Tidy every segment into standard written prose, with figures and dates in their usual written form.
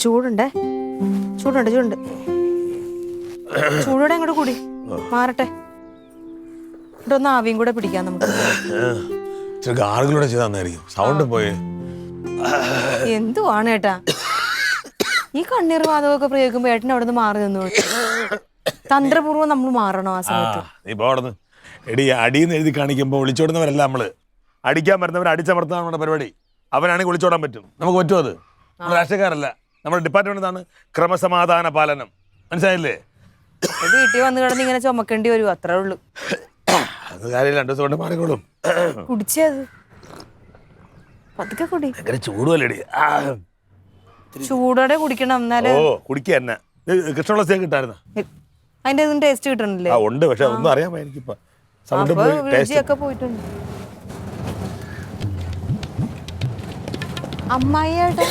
ചൂടുണ്ടേ, ചൂടുണ്ട് ചൂടുണ്ട്. ചൂടോടെ അങ്ങോട്ട് കൂടി മാറട്ടെ. ഇതൊന്ന് ആവിയും കൂടെ പിടിക്കാം നമുക്ക്. ഗാർഗിലൂടെ ചെയ്തായിരിക്കും സൗണ്ട് പോയി. എന്തുവാണ് ഏട്ടാ ഈ കണ്ണീർ വാതകമൊക്കെ പ്രയോഗിക്കുമ്പോ ഏട്ടൻ അവിടെ നിന്ന് മാറി നിന്നു. തന്ത്രപൂർവ്വം നമ്മൾ മാറണോ ആ സമയത്ത്? നീ പോടന്ന് എടി, അടിയെന്ന് എഴുതി കാണിക്കുമ്പോൾ വിളിച്ചോടുന്നവരല്ല നമ്മള്. അടിക്കാൻ വരുന്നവർ അടിച്ചമർത്താണ് നമ്മുടെ പരിപാടി. അവനാണെങ്കിൽ വിളിച്ചോടാൻ പറ്റും, നമുക്ക് പറ്റും. അത് നമ്മൾ രാഷ്ട്രീയക്കാരല്ല, നമ്മുടെ ഡിപ്പാർട്ട്മെന്റ് ആണ് ക്രമസമാധാന പാലനം. മനസ്സിലായില്ലേ? വീട്ടിൽ വന്ന് കിടന്ന് ഇങ്ങനെ ചുമക്കേണ്ടി വരും, അത്രേ ഉള്ളൂ. അത് കാര്യം 2 ദിവസം കൊണ്ട് മാറിക്കോളും. കുടിച്ചത് പതുക്കെ കുടി. ഭയങ്കര ചൂടുവല്ലേടി. ചൂടോടെ കുടിക്കണം. എന്നാലും കുടിക്കുക തന്നെ. കൃഷ്ണവളസിയെ കിട്ടായിരുന്നു. അതിന്റെ ഒന്നും ടേസ്റ്റ് കിട്ടണില്ലേ? ഉണ്ട്, പക്ഷെ ഒന്നും അറിയാൻ എനിക്കിപ്പോ സൗണ്ട് പോയി, രുചിയൊക്കെ പോയിട്ടുണ്ട്. അമ്മായിയുടെ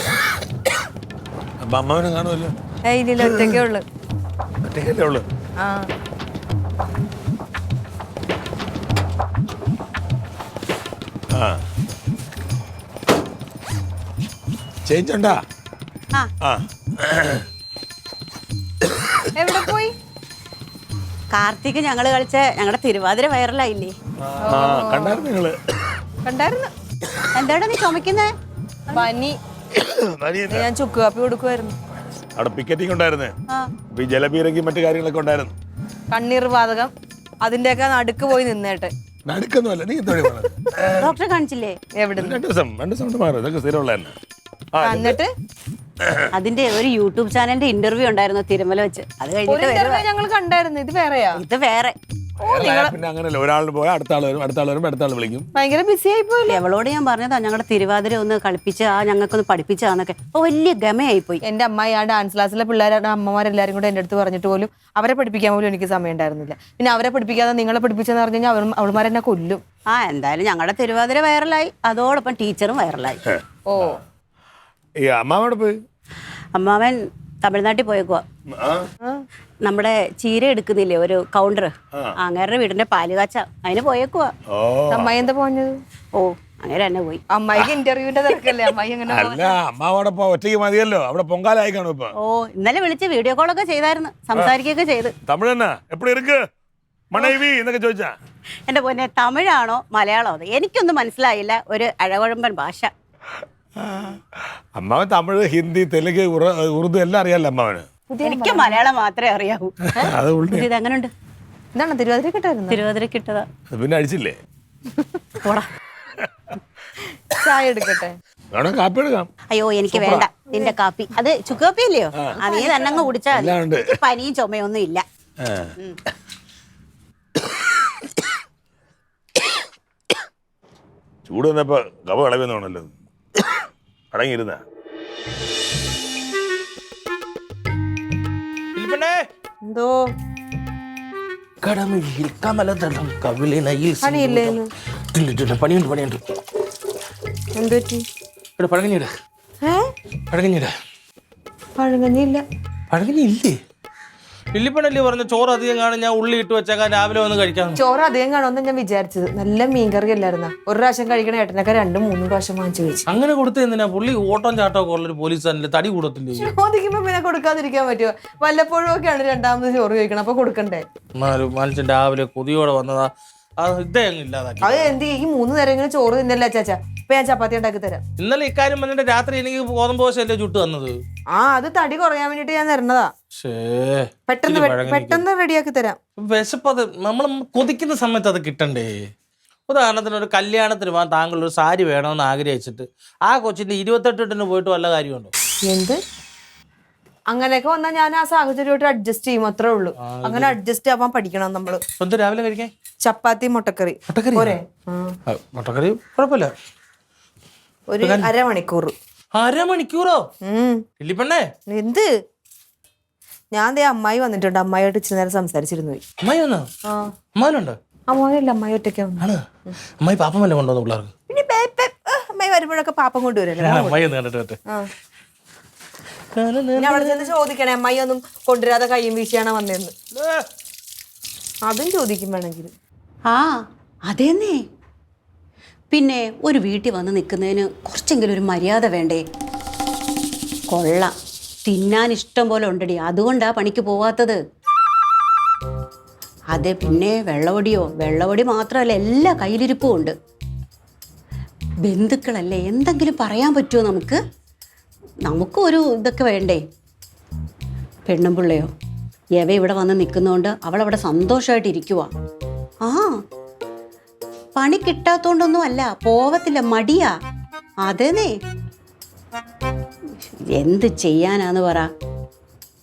അമ്മാവനെ കാണുമല്ലോ. ഇല്ല, ഒറ്റയ്ക്കേ ഉള്ളു. ഒറ്റയ്ക്കല്ലേ ഉള്ളു? ആ ചേഞ്ച് ഉണ്ടാ? എവിടെ പോയി? കാർത്തിക് ഞങ്ങള് കളിച്ച ഞങ്ങളുടെ തിരുവാതിര വൈറലായില്ലേ? കണ്ടായിരുന്നു നിങ്ങള്? കണ്ടായിരുന്നു. എന്താടാ നീ ചുമക്കുന്നേ? പനി. ഞാൻ ചുക്ക് കാപ്പി കൊടുക്കുമായിരുന്നു. അവിടെ പിക്കറ്റിംഗ് ഉണ്ടായിരുന്നേ. ഈ ജലപീരങ്കി മറ്റു കാര്യങ്ങളൊക്കെ ഉണ്ടായിരുന്നു. കണ്ണീർ വാതകം അതിന്റെയൊക്കെ നടുക്ക് പോയി നിന്നേട്ടെ. നടുക്കൊന്നുമല്ല, നീ ഡോക്ടറെ കാണിച്ചില്ലേ? എവിടെ? 2 ദിവസം മാറും. ഇതൊക്കെ സ്ഥിരമുള്ള തന്നെ. എന്നിട്ട് അതിന്റെ ഒരു യൂട്യൂബ് ചാനലിന്റെ ഇന്റർവ്യൂ ഉണ്ടായിരുന്നു തിരുമല വെച്ച്. അത് കഴിഞ്ഞിട്ട് ഞങ്ങൾ കണ്ടായിരുന്നു. ഇത് വേറെയാ? ഇത് വേറെ. പിന്നെ അങ്ങനല്ല, ഒരാളിന് പോയാൽ അടുത്ത ആൾ വരും, അടുത്ത ആൾ വരുമ്പോൾ അടുത്ത ആൾ വിളിക്കും. ഭയങ്കര ബിസി ആയി പോയില്ലേ? എവളോട് ഞാൻ പറഞ്ഞതാ ഞങ്ങളുടെ തിരുവാതിര ഒന്ന് കളിപ്പിച്ച് ഞങ്ങൾക്കൊന്ന് പഠിപ്പിച്ചാന്നൊക്കെ. വലിയ ഗമയായി പോയി. എന്റെ അമ്മായി ആ ഡാൻസ് ക്ലാസ്സിലെ പിള്ളേരുടെ അമ്മമാരെല്ലാരും കൂടെ എന്റെ അടുത്ത് പറഞ്ഞിട്ട് പോലും അവരെ പഠിപ്പിക്കാൻ പോലും എനിക്ക് സമയം ഉണ്ടായിരുന്നില്ല. പിന്നെ അവരെ പഠിപ്പിക്കാതെ നിങ്ങളെ പഠിപ്പിച്ചെന്ന് പറഞ്ഞു കഴിഞ്ഞാൽ അവൾമാരെന്നെ കൊല്ലും. എന്തായാലും ഞങ്ങളുടെ തിരുവാതിര വൈറലായി, അതോടൊപ്പം ടീച്ചറും വൈറലായി. ഓ, ഈ അമ്മാവോട് പോയി? അമ്മാവൻ തമിഴ്നാട്ടിൽ പോയേക്കുവാ. നമ്മുടെ ചീര എടുക്കുന്നില്ലേ ഒരു കൗണ്ടർ, അങ്ങേരുടെ വീടിന്റെ പാലുകാച്ച, അതിന് പോയേക്കുവാ. അമ്മായി എന്താ പോഞ്ഞത്? ഓ, അങ്ങനെ തന്നെ പോയി. അമ്മായിക്ക് ഇന്റർവ്യൂവിന്റെ തിരക്കല്ലേ? അമ്മായി അങ്ങനെ അല്ല, അമ്മാവോടൊപ്പം ഒറ്റയ്ക്ക് മതിയല്ലോ, അവിടെ പൊങ്കാലായി കാണും ഇപ്പൊ. ഓ, ഇന്നലെ വിളിച്ച് വീഡിയോ കോളൊക്കെ ചെയ്തായിരുന്നു, സംസാരിക്കുകയൊക്കെ ചെയ്ത്. തമിഴ് തന്നെ എപ്പോഴും ഇருக்கு മണൈവി എന്നൊക്കെ ചോദിച്ചാ? എന്റെ പൊന്നെ, തമിഴാണോ മലയാളമോ എനിക്കൊന്നും മനസ്സിലായില്ല. ഒരു അഴകുഴമ്പൻ ഭാഷ. അമ്മാവൻ തമിഴ്, ഹിന്ദി, തെലുങ്ക്, ഉറുദു എല്ലാം അറിയാലോ അമ്മാവന്. എനിക്ക് മലയാളം മാത്രമേ അറിയാവൂ. ഇത് എങ്ങനെയുണ്ട്? എന്താണ് തിരുവാതിര കിട്ടായിരുന്നു? തിരുവാതിര കിട്ടതാ. പിന്നെ അടിച്ചില്ലേ? ചായ എടുക്കട്ടെ? വേണം, കാപ്പി എടുക്കാം. അയ്യോ, എനിക്ക് വേണ്ട നിന്റെ കാപ്പി. അത് ചുക്ക് കാപ്പി അല്ലയോ? നീ തന്നെ അങ്ങ് കുടിച്ചാൽ പനിയും ചുമയൊന്നും ഇല്ല. ചൂട് വന്നപ്പോ കവ കളവെന്നാണല്ലോ. അടങ്ങിയിരുന്ന എന്തോ കടമയിൽ കമലതളം കവിളിനയിൽ പണിയില്ലേന്ന്? പണിയുണ്ട് പണിയുണ്ട്. എന്ത് പറ്റി? ഇവിടെ പഴകഞ്ഞിട പഴകഞ്ഞിട പഴങ്കഞ്ഞില്ല. പഴകഞ്ഞി ഇല്ലേ? ഇല്ലിപ്പണല്ലേ പറഞ്ഞ ചോറ് അധികം കാണും, ഞാൻ ഉള്ളി ഇട്ട് വെച്ചേക്കാൻ രാവിലെ വന്ന് കഴിക്കാം. ചോറ് അധികം കാണുമെന്ന് ഞാൻ വിചാരിച്ചത്. നല്ല മീൻകറി അല്ലായിരുന്ന? ഒരു പ്രാവശ്യം കഴിക്കണ ഏട്ടനൊക്കെ 2-3 പ്രാവശ്യം വാങ്ങിച്ചു കഴിച്ചു. അങ്ങനെ കൊടുത്ത് എന്തിനാ? പുള്ളി ഓട്ടം ചാട്ടമൊക്കെ ഉള്ളൊരു പോലീസുകാരല്ലേ, തടി കൂടത്തില്ലേ? ചോദിക്കുമ്പോ പിന്നെ കൊടുക്കാതിരിക്കാൻ പറ്റുമോ? വല്ലപ്പോഴും ഒക്കെയാണ് 2ാമത് ചോറ് കഴിക്കണം, അപ്പൊ കൊടുക്കണ്ടേ? എന്നാലും മനുഷ്യൻ രാവിലെ കൊതിയോടെ വന്നതാ, ഇതേ അങ്ങ് ഇല്ലാതാക്കി. അത് എന്ത് ഈ 3 നേരം ഇങ്ങനെ ചോറ് തിന്നല്ല ചാച്ചാ. ഇപ്പൊ ഞാൻ ചപ്പാത്തി ഉണ്ടാക്കി തരാം. ഇന്നലെ ഇക്കാര്യം പറഞ്ഞിട്ട് രാത്രി എനിക്ക് ഗോതമ്പ് ദോശയല്ലേ ചുട്ട് തന്നത്. അത് തടി കുറയാൻ വേണ്ടിട്ട് ഞാൻ തരണതാ. പെട്ടെന്ന് റെഡിയാക്കി തരാം. വിശപ്പത് നമ്മൾ കൊതിക്കുന്ന സമയത്ത് അത് കിട്ടണ്ടേ? ഉദാഹരണത്തിന് ഒരു കല്യാണത്തിന് പോകാൻ താങ്കൾ ഒരു സാരി വേണമെന്ന് ആഗ്രഹിച്ചിട്ട് ആ കൊച്ചിന്റെ 28 പോയിട്ട് വല്ല കാര്യമുണ്ടോ? എന്ത്? അങ്ങനെയൊക്കെ വന്നാൽ ഞാൻ ആ സാഹചര്യമായിട്ട് അഡ്ജസ്റ്റ് ചെയ്യും, അത്രേ ഉള്ളൂ. അങ്ങനെ അഡ്ജസ്റ്റ് ആവാൻ പഠിക്കണം നമ്മള്. എന്ത് രാവിലെ കഴിക്കാൻ? ചപ്പാത്തി മുട്ടക്കറി. മുട്ടക്കറി കുഴപ്പമില്ല. ഒരു അരമണിക്കൂർ. അരമണിക്കൂറോ? ഇല്ലിപ്പെണ്ണേ എന്ത്? ഞാൻ ദേ അമ്മായി വന്നിട്ടുണ്ട്. അമ്മായിയോട്ട് ഇച്ചിരി നേരം സംസാരിച്ചിരുന്നു പോയി. അമ്മായി വന്നോ? അമ്മാനുണ്ടോ? അമ്മായില്ല, അമ്മായി ഒറ്റയ്ക്കാണ്. അമ്മായി പാപ്പം വല്ല കൊണ്ടുവന്നു പിള്ളേർക്ക്? പിന്നെ അമ്മായി വരുമ്പോഴൊക്കെ പാപ്പം കൊണ്ടുവരല്ലേ. അമ്മായി ഒന്ന് കണ്ടിട്ട് ഞാൻ അവിടെ ചെന്ന് ചോദിക്കണേ, അമ്മായി ഒന്നും കൊണ്ടുവരാതെ കയ്യും വീശിയാണോ വന്നതെന്ന്. അതും ചോദിക്കും വേണമെങ്കിൽ. അതേന്നേ. പിന്നെ ഒരു വീട്ടിൽ വന്ന് നിൽക്കുന്നതിന് കുറച്ചെങ്കിലും ഒരു മര്യാദ വേണ്ടേ? കൊള്ളാം. തിന്നാൻ ഇഷ്ടം പോലെ ഉണ്ടടി, അതുകൊണ്ടാ പണിക്ക് പോവാത്തത്. അതെ, പിന്നെ വെള്ളവടി മാത്രമല്ല, എല്ലാ കയ്യിലിരിപ്പും ഉണ്ട്. ബന്ധുക്കളല്ലേ, എന്തെങ്കിലും പറയാൻ പറ്റുമോ നമുക്ക്? നമുക്കും ഒരു ഇതൊക്കെ വേണ്ടേ? പെണ്ണും പിള്ളയോ യവ ഇവിടെ വന്ന് നിൽക്കുന്നതുകൊണ്ട് അവളവിടെ സന്തോഷമായിട്ട് ഇരിക്കുക. ആ, പണി കിട്ടാത്തോണ്ടൊന്നും അല്ല, പോവത്തില്ല, മടിയാ. അതേന്നേ, എന്ത് ചെയ്യാനാന്ന് പറ.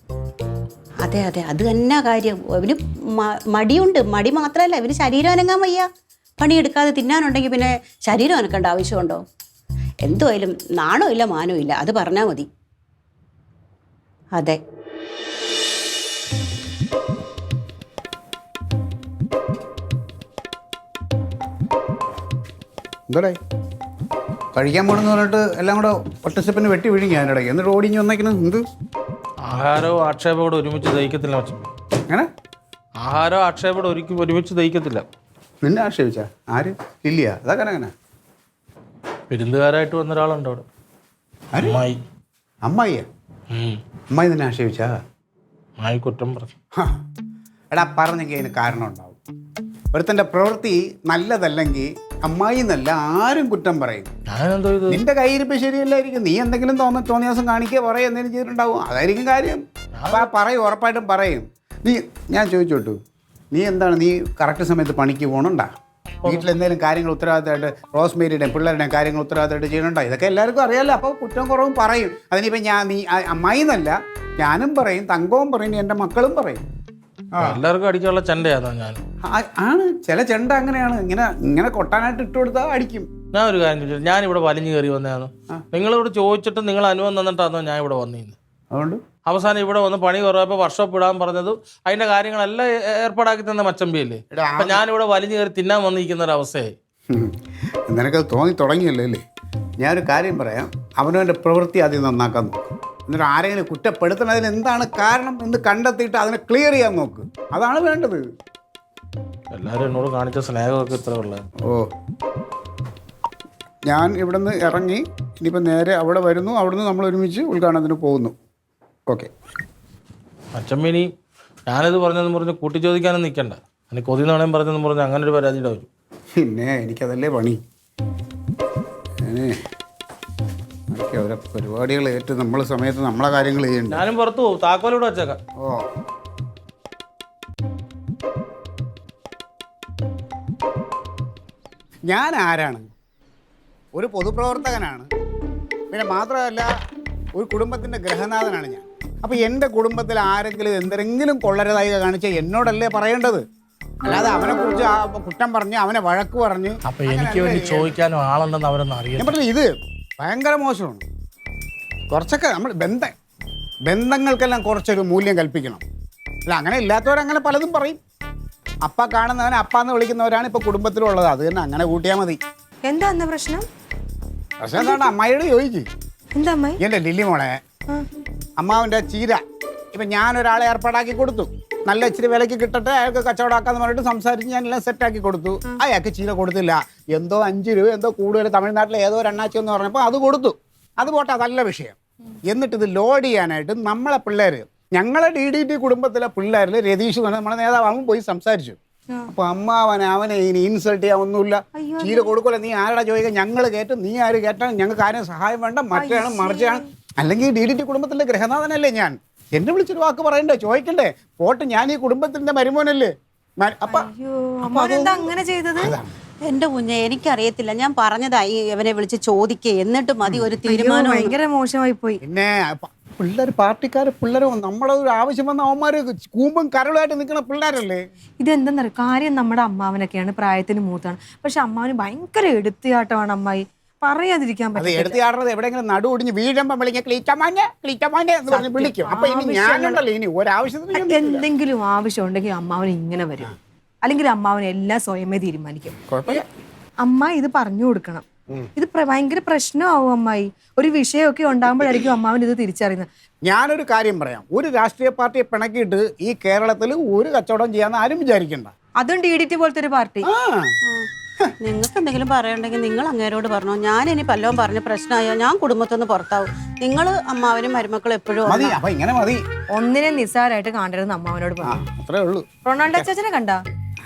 അതെ അതെ, അത് തന്നെ കാര്യം. ഇവന് മടിയുണ്ട്. മടി മാത്രമല്ല, ഇവന് ശരീരം അനങ്ങാൻ വയ്യ. പണിയെടുക്കാതെ തിന്നാനുണ്ടെങ്കിൽ പിന്നെ ശരീരം അനക്കേണ്ട ആവശ്യമുണ്ടോ? എന്തുമായാലും നാണോ ഇല്ല മാനോ ഇല്ല, അത് പറഞ്ഞാൽ മതി. അതെ. എന്തോടെ കഴിക്കാൻ പോകണമെന്ന് പറഞ്ഞിട്ട് എല്ലാം കൂടെ ഒറ്റസ്റ്റെപ്പിന് വെട്ടി വിഴുങ്ങി അതിനിടയ്ക്ക്, എന്നിട്ട് ഓടിഞ്ഞ് വന്നേക്കണം. എന്ത് ആഹാരവും ആക്ഷേപവും ഒരുമിച്ച് ദഹിക്കത്തില്ല മച്ചൻ. അങ്ങനെ ആഹാരവും ആക്ഷേപവും ഒരുമിച്ച് ദഹിക്കത്തില്ല. നിന്നെ ആക്ഷേപിച്ചാ ആര്? ലില്ലിയാ? അതൊക്കെ അങ്ങനെ പെരുന്നുകാരായിട്ട് വന്ന ഒരാളുണ്ട് അവിടെ, അമ്മായി. അമ്മായിയാ? അമ്മായി നിന്നെ ആക്ഷേപിച്ചാ? അമ്മായി കുറ്റം പറഞ്ഞു. എടാ, പറഞ്ഞെങ്കിൽ അതിന് കാരണം ഉണ്ടാവും. ഒരുത്തൻ്റെ പ്രവൃത്തി നല്ലതല്ലെങ്കിൽ അമ്മായി എന്നല്ല ആരും കുറ്റം പറയും. ഞാനെന്തോ ഇത് നിന്റെ കയ്യിരിപ്പ് ശരിയല്ലായിരിക്കും. നീ എന്തെങ്കിലും തോന്നിയ ദിവസം കാണിക്കുക പറയുക എന്തെങ്കിലും ചെയ്തിട്ടുണ്ടാവും, അതായിരിക്കും കാര്യം. അപ്പം പറയും, ഉറപ്പായിട്ടും പറയും. ഞാൻ ചോദിച്ചോട്ടു, നീ എന്താണ്, നീ കറക്റ്റ് സമയത്ത് പണിക്ക് പോകണുണ്ടാ? വീട്ടിലെന്തെങ്കിലും കാര്യങ്ങൾ ഉത്തരവാദിത്തമായിട്ട് റോസ്മേരിയുടെയും പിള്ളേരുടെയും കാര്യങ്ങൾ ഉത്തരവാദിത്തമായിട്ട് ചെയ്യണുണ്ടോ? ഇതൊക്കെ എല്ലാവർക്കും അറിയാമല്ലോ. അപ്പോൾ കുറ്റം കുറവും പറയും. അതിനിപ്പോൾ നീ അമ്മായി എന്നല്ല, ഞാനും പറയും, തങ്കവും പറയും, എൻ്റെ മക്കളും പറയും. എല്ലാവർക്കും അടിക്കാനുള്ള ചെണ്ടയാണോ ഞാൻ? ആണ്, ചില ചെണ്ട അങ്ങനെയാണ്. ഇങ്ങനെ കൊട്ടാനായിട്ട് ഇട്ട് കൊടുത്താൽ അടിക്കും. ഞാൻ ഒരു കാര്യം ചോദിച്ചു, ഞാനിവിടെ വലിഞ്ഞു കയറി വന്നതാണ്. നിങ്ങളിവിടെ ചോദിച്ചിട്ട് നിങ്ങൾ അനുഭവം തന്നിട്ടാണോ ഞാൻ ഇവിടെ വന്നിരുന്നത്? അതുകൊണ്ട് അവസാനം ഇവിടെ വന്ന് പണി കുറവപ്പോൾ വർക്ക്ഷോപ്പ് ഇടാൻ പറഞ്ഞതും അതിന്റെ കാര്യങ്ങളെല്ലാം ഏർപ്പാടാക്കി തന്ന മച്ചമ്പിയല്ലേ? അപ്പൊ ഞാനിവിടെ വലിഞ്ഞു കയറി തിന്നാൻ വന്നിരിക്കുന്ന ഒരു അവസ്ഥയായി. നിനക്കത് തോന്നി തുടങ്ങിയല്ലേ അല്ലേ? ഞാനൊരു കാര്യം പറയാം, അവനവൻ്റെ പ്രവൃത്തി ആദ്യം നന്നാക്കാൻ നോക്കും. എന്നിട്ട് ആരെങ്കിലും കുറ്റപ്പെടുത്തുന്നതിന് എന്താണ് കാരണം എന്ന് കണ്ടെത്തിയിട്ട് അതിനെ ക്ലിയർ ചെയ്യാൻ നോക്ക്. അതാണ് വേണ്ടത്. എല്ലാവരും എന്നോട് കാണിച്ച സ്നേഹമൊക്കെ ഇത്ര ഉള്ളത്. ഓ, ഞാൻ ഇവിടെ നിന്ന് ഇറങ്ങി ഇനിയിപ്പോൾ നേരെ അവിടെ വരുന്നു, അവിടുന്ന് നമ്മൾ ഒരുമിച്ച് ഉദ്ഘാടനത്തിന് പോകുന്നു. ഓക്കെ. അച്ചമ്മിനി ഞാനിത് പറഞ്ഞെന്ന് പറഞ്ഞ് കൂട്ടി ചോദിക്കാനും നിൽക്കണ്ട. എനിക്ക് കൊതി നാണയം പറഞ്ഞെന്ന് പറഞ്ഞ് അങ്ങനെ ഒരു പരാതിയുടെ വരും. പിന്നെ എനിക്കതല്ലേ പണി. ഓരോ പരിപാടികൾ ഏറ്റ് നമ്മളെ സമയത്ത് നമ്മളെ കാര്യങ്ങൾ ചെയ്യണ്ട. ഞാനും പുറത്തു പോകും, താക്കോലിവിടെ വെച്ചേക്കാം. ഓ, ഞാൻ ആരാണ്? ഒരു പൊതുപ്രവർത്തകനാണ്. പിന്നെ മാത്രമല്ല ഒരു കുടുംബത്തിൻ്റെ ഗ്രഹനാഥനാണ് ഞാൻ. അപ്പോൾ എൻ്റെ കുടുംബത്തിൽ ആരെങ്കിലും എന്തെങ്കിലും കൊള്ളരുതായി കാണിച്ചാൽ എന്നോടല്ലേ പറയേണ്ടത്, അല്ലാതെ അവനെക്കുറിച്ച് കുറ്റം പറഞ്ഞ് അവനെ വഴക്ക് പറഞ്ഞ്. അപ്പൊ എനിക്ക് വേണ്ടി ചോദിക്കാനും ആളുണ്ടെന്ന് അവരൊന്നും അറിയാം. ഞാൻ പറഞ്ഞില്ല, ഇത് ഭയങ്കര മോശമാണ്. കുറച്ചൊക്കെ നമ്മൾ ബന്ധങ്ങൾക്കെല്ലാം കുറച്ചൊരു മൂല്യം കൽപ്പിക്കണം. അല്ല, അങ്ങനെ ഇല്ലാത്തവരങ്ങനെ പലതും പറയും. അപ്പ കാണുന്നവനെ അപ്പാന്ന് വിളിക്കുന്നവരാണ് ഇപ്പോൾ കുടുംബത്തിലുള്ളത്. അത് തന്നെ അങ്ങനെ കൂട്ടിയാൽ മതി. എന്താ പ്രശ്നം? പ്രശ്നം എന്താണ്? അമ്മായിയോട് ചോദിച്ചു. എന്താ അമ്മായി? എൻ്റെ ലില്ലി മോളെ, അമ്മാവിൻ്റെ ചീര ഇപ്പം ഞാനൊരാളെ ഏർപ്പാടാക്കി കൊടുത്തു. നല്ല ഇച്ചിരി വിലയ്ക്ക് കിട്ടട്ടെ, അയാൾക്ക് കച്ചവടമാക്കാന്ന് പറഞ്ഞിട്ട് സംസാരിച്ച് ഞാനെല്ലാം സെറ്റാക്കി കൊടുത്തു. അയാൾക്ക് ചീര കൊടുത്തില്ല. എന്തോ 5 രൂപ എന്തോ കൂടുതൽ തമിഴ്നാട്ടിലെ ഏതോ ഒരു അണ്ണാച്ചി എന്ന് പറഞ്ഞപ്പോൾ അത് കൊടുത്തു. അത് പോട്ടെ, അതല്ല വിഷയം. എന്നിട്ട് ഇത് ലോഡ് ചെയ്യാനായിട്ട് നമ്മളെ പിള്ളേർ, ഞങ്ങളെ DDT കുടുംബത്തിലെ പിള്ളേരിൽ രതീഷ് എന്ന് പറഞ്ഞാൽ നമ്മുടെ നേതാവ് പോയി സംസാരിച്ചു. അപ്പൊ അവനെ ഇനി ഇൻസൾട്ട് ചെയ്യാൻ ഒന്നുമില്ല. ചീര കൊടുക്കില്ല, നീ ആരുടെ ചോദിക്കാൻ, ഞങ്ങൾ കേട്ടും നീ ആര് കേട്ടാൽ ഞങ്ങൾക്ക് ആരും സഹായം വേണ്ട, മറ്റാണ് മറിച്ചാണ്. അല്ലെങ്കിൽ DDT കുടുംബത്തിലെ ഗ്രഹനാഥനല്ലേ ഞാൻ? എന്നെ വിളിച്ചൊരു വാക്ക് പറയണ്ടേ, ചോദിക്കണ്ടേ? പോട്ട്, ഞാൻ ഈ കുടുംബത്തിന്റെ മരുമോനല്ലേ. അങ്ങനെ ചെയ്തത് എന്റെ കുഞ്ഞെ, എനിക്കറിയത്തില്ല. ഞാൻ പറഞ്ഞതായി ഇവനെ വിളിച്ച് ചോദിക്കേ, എന്നിട്ട് മതി ഒരു തീരുമാനം. ഭയങ്കര മോശമായി പോയി. പിന്നെ പിള്ളേർ, പാർട്ടിക്കാര് പിള്ളേർ, നമ്മളെ ഒരു ആവശ്യം വന്ന അവന്മാര് കൂമ്പും കരളുമായിട്ട് നിൽക്കുന്ന പിള്ളേരല്ലേ. ഇതെന്താന്നറിയോ, കാര്യം നമ്മുടെ അമ്മാവനൊക്കെയാണ്, പ്രായത്തിന് മൂത്താണ്. പക്ഷെ അമ്മാവന് ഭയങ്കര എടുത്തിയാട്ടമാണ് അമ്മായി, പറയാതിരിക്കാൻ പറ്റില്ല. എടുത്തിയാടുന്നത് എവിടെയെങ്കിലും നടു ഒടിഞ്ഞ് വീഴുമ്പോ വിളിക്കാൻ ക്ലീറ്റമാനെ എന്ന് പറഞ്ഞ് വിളിക്കും. അപ്പൊ ഇനി ഞാനുണ്ടല്ലോ, ഇനി ഒരാവശ്യത്തിന് എന്തെങ്കിലും ആവശ്യം ഉണ്ടെങ്കിൽ അമ്മാവൻ ഇങ്ങനെ വരും. അല്ലെങ്കിൽ അമ്മാവൻ എല്ലാം സ്വയമേ തീരുമാനിക്കും. കുഴപ്പമില്ല, അമ്മായി ഇത് പറഞ്ഞു കൊടുക്കണം. ഇത് ഭയങ്കര പ്രശ്നമാവും അമ്മായി. ഒരു വിഷയമൊക്കെ ഉണ്ടാകുമ്പോഴായിരിക്കും അമ്മാവൻ ഇത് തിരിച്ചറിയുന്നത്. ഞാനൊരു കാര്യം പറയാം, ഒരു രാഷ്ട്രീയ പാർട്ടിയെ പിണക്കിയിട്ട് ഈ കേരളത്തിൽ ഒരു കച്ചവടം ചെയ്യാന്ന് ആരും വിചാരിക്കണ്ട. അതും DDT പോലത്തെ ഒരു പാർട്ടി. നിങ്ങൾക്ക് എന്തെങ്കിലും പറയണ്ടെങ്കിൽ നിങ്ങൾ അങ്ങേരോട് പറഞ്ഞോ. ഞാൻ ഇനി പല്ലവും പറഞ്ഞ് പ്രശ്നമായോ ഞാൻ കുടുംബത്തിൽ നിന്ന് പുറത്താവും. നിങ്ങൾ അമ്മാവനും മരുമക്കളും എപ്പോഴും മതി, അപ്പൊ ഇങ്ങനെ മതി. ഒന്നിനെ നിസ്സാരമായിട്ട് കാണരുതെന്ന് അമ്മാവനോട് ആ പറഞ്ഞു. അത്രേ ഉള്ളൂ. റൊണാൾഡോ അച്ചാച്ചനെ കണ്ട?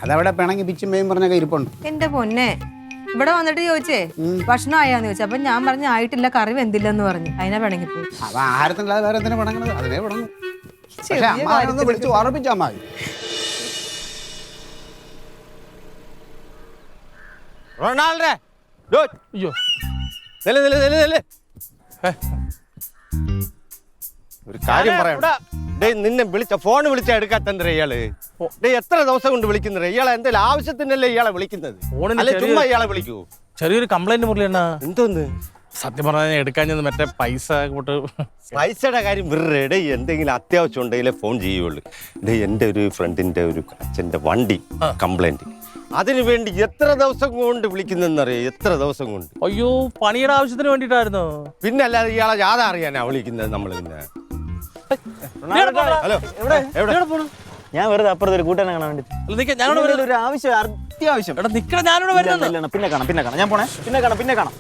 അതവിടെ പിണങ്ങി പിച്ചും പേയും പറഞ്ഞൊക്കെ ഇരിപ്പുണ്ട്. എന്റെ പൊന്നെ, ഇവിടെ വന്നിട്ട് ചോദിച്ചേ ഭക്ഷണം ആയാന്ന് ചോദിച്ചു. അപ്പൊ ഞാൻ പറഞ്ഞു ആയിട്ടില്ല, കറി വെന്തില്ലെന്ന് പറഞ്ഞു. അതിനാ പിണങ്ങിപ്പോയി. അപ്പൊ ആഹാരത്തിനല്ലാതെ വേറെ എന്തിനാ പിണങ്ങണത്? അതിനെ പിണങ്ങും. പക്ഷെ ചെറിയ അമ്മാവനൊന്ന് വിളിച്ച് ഓർമ്മിച്ചാൽ മതി. റൊണാൾഡോ അയ്യോ ഒരു കാര്യം പറയാം. നിന്നെ വിളിച്ച ഫോൺ വിളിച്ച എടുക്കാത്തന്തര ഇയാള്. എത്ര ദിവസം കൊണ്ട് വിളിക്കുന്നത്? ഇയാളെ എന്തെങ്കിലും ആവശ്യത്തിനല്ലേ ഇയാളെ വിളിക്കുന്നത്? അല്ലെ ചുമ്മാ ഇയാളെ വിളിക്കൂ. ചെറിയൊരു കംപ്ലൈന്റ് മുരളിയണ്ണ. എന്തോന്ന് സത്യം പറഞ്ഞാൽ എടുക്കാൻ ചെന്ന് മറ്റേ പൈസ കൂട്ട്. പൈസയുടെ കാര്യം വെറുതെ എന്തെങ്കിലും അത്യാവശ്യം ഉണ്ടെങ്കിലേ ഫോൺ ചെയ്യുള്ളൂ. എൻ്റെ ഒരു ഫ്രണ്ടിന്റെ ഒരു അച്ഛൻ്റെ വണ്ടി കംപ്ലൈന്റ്, അതിനു വേണ്ടി എത്ര ദിവസം കൊണ്ട് വിളിക്കുന്നറിയോ? എത്ര ദിവസം കൊണ്ട്. അയ്യോ, പണിയുടെ ആവശ്യത്തിന് വേണ്ടിട്ടായിരുന്നോ? പിന്നെ അല്ലാതെ ഇയാളെ ജാഥ അറിയാനാ വിളിക്കുന്നത് നമ്മൾ. പിന്നെ ഹലോ, എവിടെ പോണു? ഞാൻ വെറുതെ അപ്പുറത്ത് ഒരു കൂട്ടനെ കാണാൻ വേണ്ടി ഞാനോട് ഒരു ആവശ്യം, അത്യാവശ്യം. എടാ നിക്കണ, ഞാനിവിടെ വരുന്നത്. പിന്നെ കാണാം ഞാൻ പോണേ. പിന്നെ കാണാം.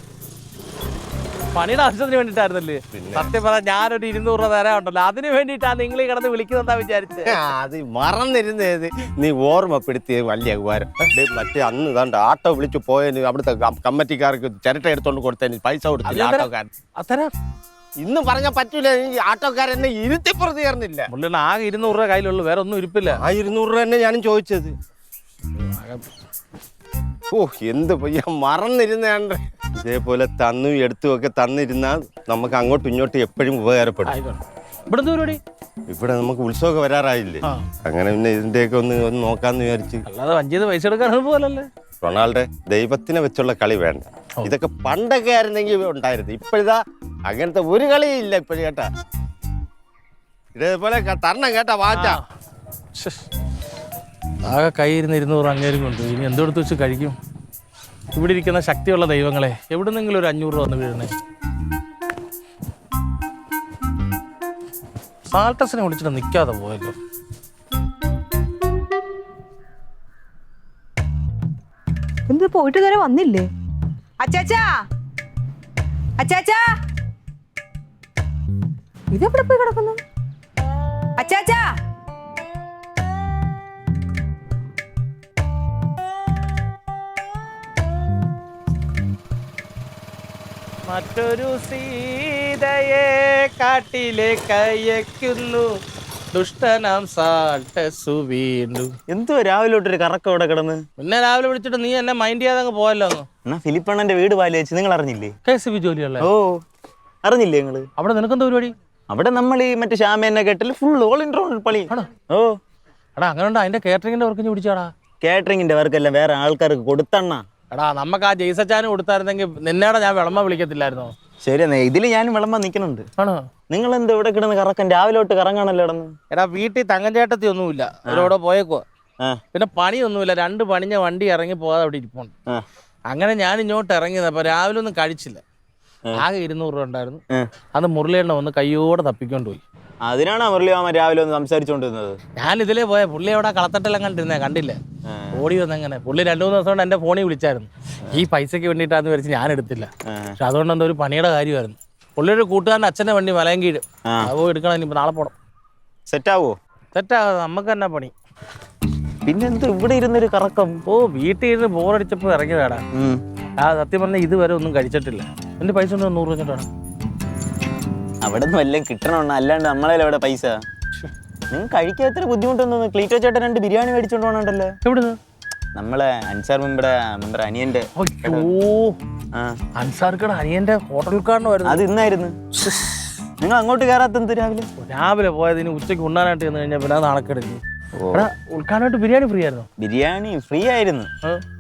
പണിയുടെ ആവശ്യത്തിന് വേണ്ടിട്ടായിരുന്നല്ലേ? സത്യം പറഞ്ഞാൽ ഞാനൊരു 200 രൂപ തരാൻ ഉണ്ടല്ലോ, അതിന് വേണ്ടിയിട്ടാണ് നിങ്ങൾ ഈ കിടന്ന് വിളിക്കുന്നതാ വിചാരിച്ചത്. അത് മറന്നിരുന്നത് നീ ഓർമ്മപ്പെടുത്തിയത് വലിയ ഉപകാരം. മറ്റേ അന്ന് ഇതാണ്ട് ആട്ടോ വിളിച്ചു പോയതിന് അവിടുത്തെ കമ്മിറ്റിക്കാർക്ക് ചിരട്ട എടുത്തോണ്ട് കൊടുത്തതിന് പൈസ കൊടുത്തില്ല ആട്ടോക്കാരൻ. അത്തരാ ഇന്ന് പറഞ്ഞാൽ പറ്റൂല. ഈ ആട്ടോക്കാരനെ ഇരുത്തിപ്പുറത്ത് ചേർന്നില്ല. മുള്ളിന് ആകെ 200 രൂപ കയ്യിലുള്ളൂ, വേറെ ഒന്നും ഇരിപ്പില്ല. ആ 200 രൂപ തന്നെ ഞാനും ചോദിച്ചത്. ഓ എന്ത് പയ്യ മറന്നിരുന്നാണ്ട്. ഇതേപോലെ തന്നു എടുത്തുമൊക്കെ തന്നിരുന്നാൽ നമുക്ക് അങ്ങോട്ടും ഇങ്ങോട്ടും എപ്പോഴും ഉപകാരപ്പെടും. ഇവിടെ പരിപാടി? ഇവിടെ നമുക്ക് ഉത്സവമൊക്കെ വരാറായില്ലേ, അങ്ങനെ പിന്നെ ഇതിന്റെയൊക്കെ ഒന്ന് നോക്കാന്ന് വിചാരിച്ച്. അല്ലാതെ വഞ്ചിയത് പൈസ എടുക്കാൻ പോലല്ലേ. റൊണാൾഡോ, ദൈവത്തിനെ വെച്ചുള്ള കളി വേണ്ട. ഇതൊക്കെ പണ്ടൊക്കെ ആയിരുന്നെങ്കിൽ ഉണ്ടായിരുന്നു. ഇപ്പോഴിതാ അങ്ങനത്തെ ഒരു കളിയില്ല ഇപ്പോഴും കേട്ടാ. ഇതേപോലെ തരണം കേട്ടാ വാച്ചാ. ആകെ കയ്യിരുന്ന് 200 അങ്ങേരും കൊണ്ട് ഇനി എന്തെടുത്ത് വെച്ച് കഴിക്കും? ഇവിടെ ഇരിക്കുന്ന ശക്തിയുള്ള ദൈവങ്ങളെ, എവിടുന്നെങ്കിലും ഒരു 500 രൂപ വന്ന് വീഴണേ. സാൾട്ടസിനെ വിളിച്ചിട്ട് നിൽക്കാതെ പോയല്ലോ. എന്ത് പോയിട്ട് ഇതുവരെ വന്നില്ലേ? അച്ചാച്ചാ, ഇതെവിടെ പോയി കിടക്കുന്നു? അച്ചാച്ചാ, മറ്റൊരു സീതയെ കാട്ടിലേക്ക് അയക്കുന്നു ദുഷ്ടനാം സാൾട്ടസു വീണ്ടും. എന്തോ രാവിലെ തൊട്ടൊരു കറക്കം ഇവിടെ കിടന്ന്. പിന്നെ രാവിലെ വിളിച്ചിട്ട് നീ എന്നെ മൈൻഡ് ചെയ്യാതെ അങ്ങ് പോയല്ലോ. എന്നാ ഫിലിപ്പണ്ണന്റെ വീട് പാല് വെച്ച് നിങ്ങൾ അറിഞ്ഞില്ലേ? KCB ജോലിയല്ലേ? ഓ, അറിഞ്ഞില്ലേ നിങ്ങള്? അവിടെ നിനക്കെന്താ പരിപാടി? അവിടെ നമ്മൾ ഈ മറ്റേ ശ്യാമേനെ കേട്ടിൽ ഫുൾ ഓൾ ഇൻ പളി. ഓ എടാ, അങ്ങനെ ഉണ്ട്. അതിന്റെ കേറ്ററിംഗിന്റെ വർക്ക് പിടിച്ചാടാ. കാറ്ററിംഗിന്റെ വർക്കെല്ലാം വേറെ ആൾക്കാർക്ക് കൊടുത്തണ്ണ. എടാ, നമുക്ക് ആ ജെയ്സച്ചാനും കൊടുത്തായിരുന്നെങ്കിൽ നിന്നേടെ ഞാൻ വിളമ്പ വിളിക്കത്തില്ലായിരുന്നോ? ശരി, ഇതില് ഞാൻ വിളമ്പാൻ നിൽക്കുന്നുണ്ട്. ആണോ? നിങ്ങൾ എന്താ ഇവിടെ കിടന്ന് കറക്കം? രാവിലെ തൊട്ട് കറങ്ങാണല്ലോ കിടന്ന്. എടാ, വീട്ടിൽ തങ്കഞ്ചേട്ടത്തി ഒന്നുമില്ല, അവരവിടെ പോയേക്കോ. പിന്നെ പണിയൊന്നുമില്ല, 2 പണിഞ്ഞ വണ്ടി ഇറങ്ങി പോകാതെ അവിടെ ഇരിപ്പുണ്ട്. അങ്ങനെ ഞാൻ ഇങ്ങോട്ട് ഇറങ്ങിയത്. അപ്പൊ രാവിലെ ഒന്നും കഴിച്ചില്ല. ആകെ 200 രൂപ ഉണ്ടായിരുന്നു. അത് മുരളിയെണ്ണ വന്ന് കയ്യോടെ തപ്പിക്കൊണ്ട് പോയി. അതിനാണോ മുരളിമാമ രാവിലെ ഒന്ന് സംസാരിച്ചോണ്ടിരുന്നത്? ഞാൻ ഇതിലേ പോയ പുള്ളി അവിടെ കളത്തട്ടെല്ലാം കണ്ടിരുന്നേ, കണ്ടില്ലേ? ഓടി വന്നെങ്ങനെ. പുള്ളി 2-3 ദിവസം കൊണ്ട് എന്റെ ഫോണിൽ വിളിച്ചായിരുന്നു. ഈ പൈസക്ക് വേണ്ടിയിട്ടാന്ന് വിചാരിച്ച് ഞാൻ എടുത്തില്ല. പക്ഷെ അതുകൊണ്ട് എന്തോ ഒരു പണിയുടെ കാര്യമായിരുന്നു. പുള്ളിയുടെ കൂട്ടുകാരൻ്റെ അച്ഛൻ്റെ വണ്ടി മലയങ്കീട്, അത് പോയി എടുക്കണം. ഇനിയിപ്പോൾ നാളെ പോകണം. സെറ്റാവോ? സെറ്റാകാതെ നമുക്ക് തന്നെ പണി. പിന്നെന്തോ ഇവിടെ ഇരുന്നൊരു കറക്കം? ഓ, വീട്ടിൽ ഇരുന്ന് ബോറടിച്ചപ്പോൾ ഇറങ്ങിയതാടാ. ആ സത്യം പറഞ്ഞാൽ ഇതുവരെ ഒന്നും കഴിച്ചിട്ടില്ല. എന്റെ പൈസ കൊണ്ട് 100 രൂപ വെച്ചിട്ടാണ്. അവിടെ നിന്ന് വല്ലതും കിട്ടണമെന്ന്, അല്ലാണ്ട് നമ്മളെ അവിടെ പൈസ. നിങ്ങൾ കഴിക്കാൻ എത്ര ബുദ്ധിമുട്ടൊന്നും. ക്ലീറ്റോ ചേട്ടൻ 2 ബിരിയാണി മേടിച്ചോണ്ട് പോകണുണ്ടല്ലോ. എവിടുന്ന്? നമ്മളെ അൻസാർ മെമ്പർ അനിയന്റെ. അൻസാർക്കടെ അനിയന്റെ ഹോട്ടൽ ഉദ്ഘാടനം വരുന്നത്. അത് ഇന്നായിരുന്നു. നിങ്ങൾ അങ്ങോട്ട് കയറാത്തെന്ത്? രാവിലെ പോയതിന് ഉച്ചയ്ക്ക് ഉണ്ണാനായിട്ട് ചെന്ന് കഴിഞ്ഞാൽ പിന്നെ നാണക്കെടുക്കും. ഉദ്ഘാടനമായിട്ട് ബിരിയാണി ഫ്രീ ആയിരുന്നു. ബിരിയാണി ഫ്രീ ആയിരുന്നു.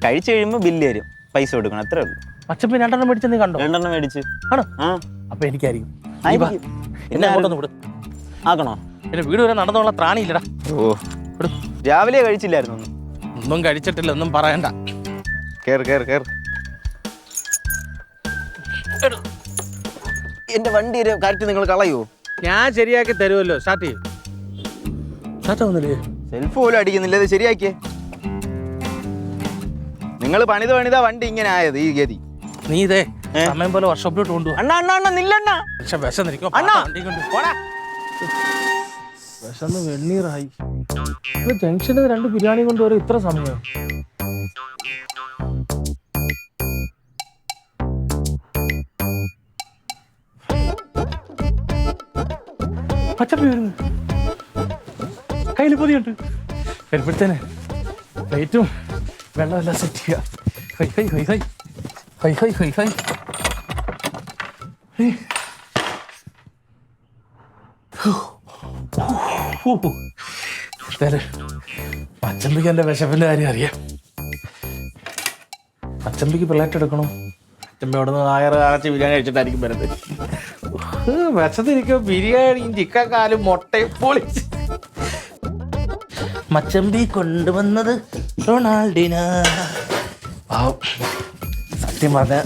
കഴിച്ചു കഴിയുമ്പോ ബില്ല് തരും, പൈസ കൊടുക്കണം, അത്രേ ഉള്ളൂ. അച്ഛൻ 2 മേടിച്ച നീ കണ്ടോ? 2 മേടിച്ച്. ആണോ? അപ്പൊ എനിക്കായിരിക്കും. എന്നെ അങ്ങോട്ടൊന്ന് വിട്. ആക്കണോ? പിന്നെ വീട് വരെ നടന്നുള്ള ത്രാണിയില്ലടാ. ഓ, രാവിലെ കഴിച്ചില്ലായിരുന്നു? ഒന്നും കഴിച്ചിട്ടില്ല, ഒന്നും പറയണ്ട. എന്റെ വണ്ടി കറക്റ്റ് നിങ്ങൾ കളയോ? ഞാൻ ശരിയാക്കി തരുമല്ലോ. സ്റ്റാർട്ട് ചെയ്യും. സ്റ്റാർട്ട് ആവുന്നില്ലേ? സെൽഫ് പോലും അടിക്കുന്നില്ല. ഇത് ശരിയാക്കിയേ. നിങ്ങൾ പണിതാ വണ്ടി ഇങ്ങനെ ആയത് ഈ ഗതി. നീ ഇതേ സമയം പോലെ വർക്ക്ഷോപ്പിലോട്ട് കൊണ്ടുപോകാം. അണ്ണ നില്ലണ്ണ. പക്ഷെ വിശന്നിരിക്കും അണ്ണാ. വിശന്ന് വെണ്ണീറായി. ജംഗ്ഷനിൽ 2 ബിരിയാണി കൊണ്ടുവരും ഇത്ര സമയം. പച്ചപ്പി വരുന്നു, കയ്യിൽ പൊതിയുണ്ട്. വരുമ്പോഴത്തേനെ പ്ലേറ്റും വെള്ളമെല്ലാം സെറ്റ് ചെയ്യുക. ഹൈ ഹൈ ഹൈ ഹൈ ഹൈ ഹൈ ഹൈ ഹൈ. പച്ചമ്പിക്ക് എൻ്റെ വിശപ്പിൻ്റെ കാര്യം അറിയാം. പച്ചമ്പിക്ക് പിള്ളേറ്റ് എടുക്കണം. പച്ചമ്പി അവിടെ നിന്ന് ആയറ് അരച്ച് ബിരിയാണി കഴിച്ചിട്ടായിരിക്കും വരുന്നത്. വിശന്നിരിക്കും ബിരിയാണിയും ചിക്കൻ കാലും മുട്ടയും പൊളിച്ച്. മച്ചമ്പി കൊണ്ടുവന്നത് റൊണാൾഡിന. സത്യം പറഞ്ഞ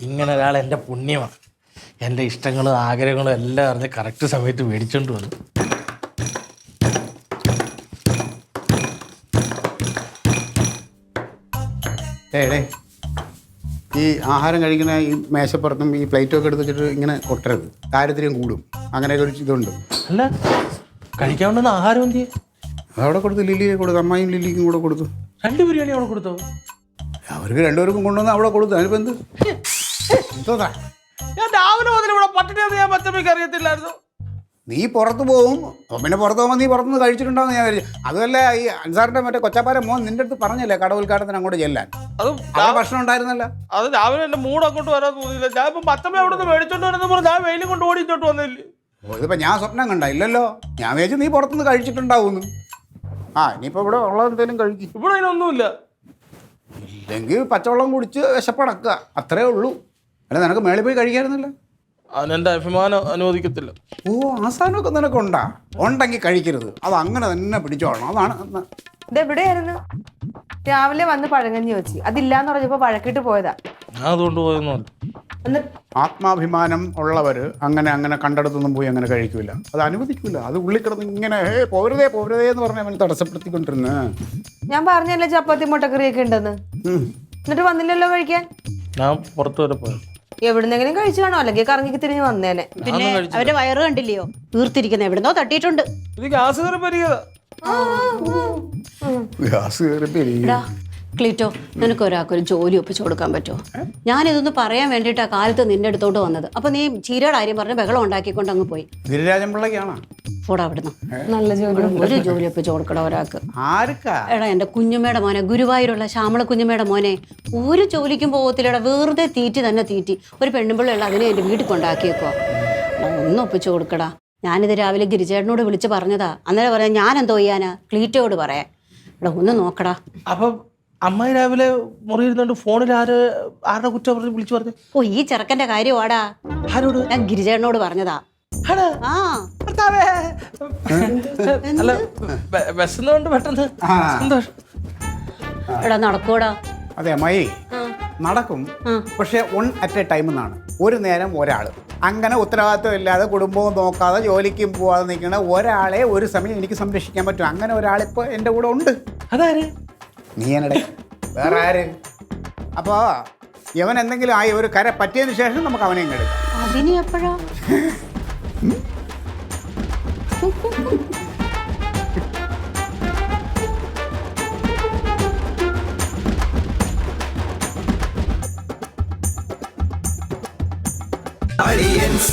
ഇങ്ങനെ ഒരാൾ എൻ്റെ പുണ്യമാണ്. എൻ്റെ ഇഷ്ടങ്ങളും ആഗ്രഹങ്ങളും എല്ലാം അറിഞ്ഞ് കറക്റ്റ് സമയത്ത് മേടിച്ചോണ്ട് വന്നു. ഏടേ ഈ ആഹാരം കഴിക്കുന്ന ഈ മേശപ്പുറത്തും ഈ പ്ലേറ്റും ഒക്കെ എടുത്ത് വെച്ചിട്ട് ഇങ്ങനെ കൊട്ടരുത്, ദാരിദ്ര്യം കൂടും. അങ്ങനെയൊക്കെ ഒരു ഇതുണ്ട്. അല്ല കഴിക്കാവുന്ന ആഹാരം എന്ത് ചെയ്യും? അതവിടെ കൊടുത്തു, ലില്ലിയെ കൊടുത്തു, അമ്മായും ലില്ലിക്കും കൂടെ കൊടുത്തു. 2 ബിരിയാണി അവിടെ കൊടുത്തോ? അവർക്ക് രണ്ടുപേർക്കും കൊണ്ടുവന്ന് അവിടെ കൊടുത്തു. അതിനിപ്പോൾ എന്ത് എന്തോന്നാ? ഞാൻ രാവിലെ മുതൽ ഇവിടെ പട്ടിണി ഞാൻ പച്ചമ്മയ്ക്ക് അറിയത്തില്ലായിരുന്നു. നീ പുറത്ത് പോകും, അപ്പം പിന്നെ പുറത്ത് പോകുമ്പോൾ നീ പുറത്തുനിന്ന് കഴിച്ചിട്ടുണ്ടാവും ഞാൻ വിചാരിച്ചു. അതുമല്ല ഈ അൻസാറിൻ്റെ മറ്റേ കൊച്ചാപ്പാരെ മോൻ നിൻ്റെ അടുത്ത് പറഞ്ഞല്ലേ കട ഉദ്ഘാടനത്തിന് അങ്ങോട്ട് ചെല്ലാൻ? അവിടെ ഭക്ഷണം ഉണ്ടായിരുന്നല്ലോ. അത് രാവിലെ എൻ്റെ മൂഡ് അങ്ങോട്ട് വരാൻ തോന്നിയില്ല. ഞാൻ ഇപ്പം പച്ചമ്മ അവിടെ നിന്ന് മേടിച്ചോണ്ട് വരുന്ന പറഞ്ഞാൽ ഞാൻ വെയിലും കൊണ്ട് ഓടിച്ചോട്ട് വന്നില്ലേ. ഓ ഇതിപ്പോൾ ഞാൻ സ്വപ്നം കണ്ട ഇല്ലല്ലോ. ഞാൻ വിചാരിച്ചു നീ പുറത്തുനിന്ന് കഴിച്ചിട്ടുണ്ടാവുമെന്ന്. ആ ഇനിയിപ്പോൾ ഇവിടെ ഉള്ളത് എന്തെങ്കിലും കഴിക്കും. ഇവിടെ അതിനൊന്നുമില്ല. ഇല്ലെങ്കിൽ പച്ചവെള്ളം കുടിച്ച് വിശപ്പടക്കുക, അത്രേ ഉള്ളൂ. അല്ല നിനക്ക് മേളിൽ പോയി കഴിക്കാറുന്നില്ല? അതിനെൻ്റെ അഭിമാനം അനുവദിക്കത്തില്ല. ഓ ആ സാധനമൊക്കെ നിനക്കുണ്ടാ? ഉണ്ടെങ്കിൽ കഴിക്കരുത്, അത് അങ്ങനെ തന്നെ പിടിച്ചോളണം. അതാണ് ഇതെവിടെയായിരുന്നു? രാവിലെ വന്ന് പഴങ്കഞ്ഞി വെച്ച് അതില്ലാന്ന് പറഞ്ഞപ്പോ വഴക്കിട്ട് പോയതാ. ഞാൻ അതുകൊണ്ട് പോയൊന്നുമല്ല. ആത്മാഭിമാനം ഉള്ളവർ അങ്ങനെ കണ്ടെടുത്തൊന്നും പോയി അങ്ങനെ കഴിക്കില്ല. അത് അനുവദിക്കില്ല. അത് ഉള്ളിൽ കിടന്ന് ഇങ്ങനെ പോരുതേ എന്ന് പറഞ്ഞാൽ അവൻ തടസ്സപ്പെടുത്തിക്കൊണ്ടിരുന്ന്. ഞാൻ പറഞ്ഞല്ലേ ചപ്പാത്തി മുട്ടക്കറിയൊക്കെ ഉണ്ടെന്ന്. എന്നിട്ട് വന്നില്ലല്ലോ കഴിക്കാൻ. ഞാൻ പുറത്തു വരെ പോയി. എവിടുന്നെങ്കിലും കഴിച്ചു കാണോ, അല്ലെങ്കിൽ കറങ്ങിക്ക് തിരിഞ്ഞ് വന്നേനെ. പിന്നെ അവരുടെ വയറ് കണ്ടില്ലയോ വീർത്തിരിക്കുന്നത്? എവിടുന്നോ തട്ടിയിട്ടുണ്ട്. ഇത് ഗ്യാസ് കയറി പരിഗത. ഗ്യാസ് കയറി. ക്ലീറ്റോ, നിനക്ക് ഒരാൾക്കൊരു ജോലി ഒപ്പിച്ചു കൊടുക്കാൻ പറ്റുമോ? ഞാനിതൊന്ന് പറയാൻ വേണ്ടിയിട്ടാ കാലത്ത് നിന്റെ അടുത്തോട്ട് വന്നത്. അപ്പൊ നീ ചീരയുടെ കാര്യം പറഞ്ഞ് ബഹളം ഉണ്ടാക്കിക്കൊണ്ട് അങ്ങ് പോയി. ഗിരിരാജൻ പിള്ളയ്ക്കാണോ? പോടാ അവിടുന്ന്. നല്ല ജോലി. ഒരു ജോലി ഒപ്പിച്ചു കൊടുക്കണം ഒരാൾക്ക്. ആർക്കാ? എടാ എൻ്റെ കുഞ്ഞുമ്മയുടെ മോനെ, ഗുരുവായൂരുള്ള ശ്യാമള കുഞ്ഞുമ്മയുടെ മോനെ, ഒരു ജോലിക്കും പോകത്തില്ലടാ. വെറുതെ തീറ്റി. ഒരു പെണ്ണുമ്പിള്ളുള്ള അതിനെ എൻ്റെ വീട്ടിൽ കൊണ്ടാക്കിയേക്കോ. ഒന്ന് ഒപ്പിച്ചു കൊടുക്കടാ. ഞാനിത് രാവിലെ ഗിരിചേട്ടനോട് വിളിച്ച് പറഞ്ഞതാ. അന്നേരം പറയാം ഞാൻ എന്തോ ചെയ്യാനാ, ക്ലീറ്റോട് പറയാം. എടാ ഒന്ന് നോക്കടാ. അപ്പം അമ്മ രാവിലെ മുറിയിരുന്നോണ്ട് ഫോണിൽ ആരുടെ കുറ്റം വിളിച്ചു പറഞ്ഞു? ഓ ഈ ചെറുക്കൻ്റെ കാര്യമാടാ. ആരോട്? ഞാൻ ഗിരിചേട്ടനോട് പറഞ്ഞതാ. ആ അല്ല വിശന്നുകൊണ്ട് പെട്ടെന്ന് സന്തോഷം. എടാ നടക്കൂടാ. അതെ അമ്മായി നടക്കും, പക്ഷെ വൺ അറ്റ് എ ടൈം എന്നാണ്. ഒരു നേരം ഒരാൾ അങ്ങനെ ഉത്തരവാദിത്വം ഇല്ലാതെ കുടുംബവും നോക്കാതെ ജോലിക്കും പോവാതെ നിൽക്കുന്ന ഒരാളെ ഒരു സമയം എനിക്ക് സംരക്ഷിക്കാൻ പറ്റും. അങ്ങനെ ഒരാളിപ്പോൾ എൻ്റെ കൂടെ ഉണ്ട്. അതാര്? നീ എന്നടേ, വേറെ ആര്? അപ്പോൾ ഇവൻ എന്തെങ്കിലും ആയി ഒരു കര പറ്റിയതിന് ശേഷം നമുക്ക് അവനെയും എടുക്കാം. അതിന് എപ്പോഴാ? Aliens.